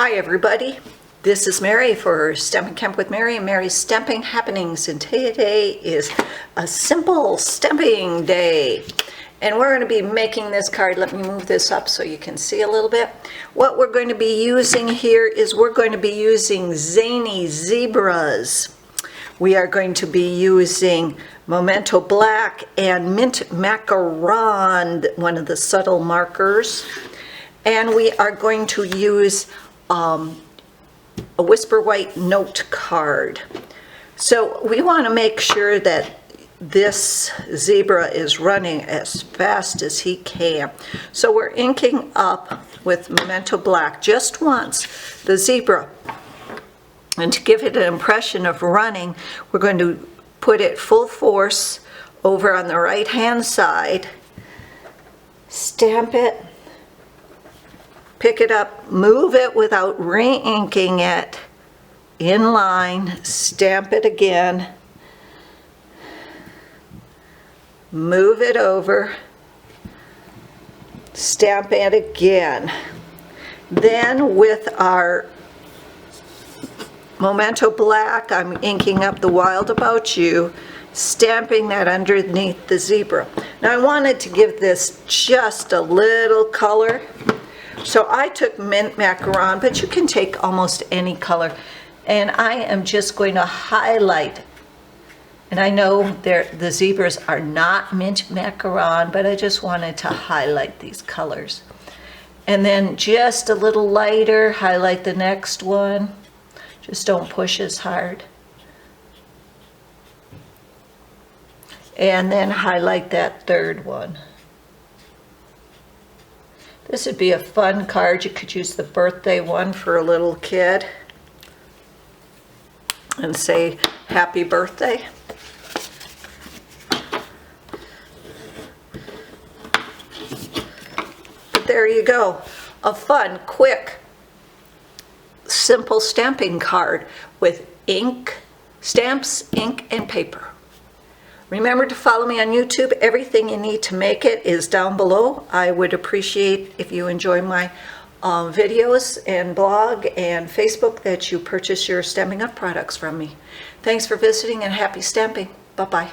Hi everybody, this is Mary for Stampin' Camp with Mary and Mary's Stamping Happenings, and today is a simple stamping day. And we're going to be making this card. Let me move this up so you can see a little bit. What we're going to be using here is we're going to be using Zany Zebras. We are going to be using Memento Black and Mint Macaron, one of the subtle markers. And we are going to use a Whisper White note card. So we want to make sure that this zebra is running as fast as he can. So we're inking up with Memento Black just once the zebra. And to give it an impression of running, we're going to put it full force over on the right hand side, stamp it, pick it up, move it without re-inking it, in line, stamp it again, move it over, stamp it again. Then with our Memento Black, I'm inking up the Wild About You, stamping that underneath the zebra. Now I wanted to give this just a little color, so I took Mint Macaron, but you can take almost any color. And I am just going to highlight, and I know the zebras are not Mint Macaron, but I just wanted to highlight these colors. And then just a little lighter, highlight the next one. Just don't push as hard. And then highlight that third one. This would be a fun card. You could use the birthday one for a little kid and say, happy birthday. But there you go. A fun, quick, simple stamping card with ink, stamps, ink, and paper. Remember to follow me on YouTube. Everything you need to make it is down below. I would appreciate if you enjoy my videos and blog and Facebook that you purchase your Stampin' Up products from me. Thanks for visiting and happy stamping. Bye-bye.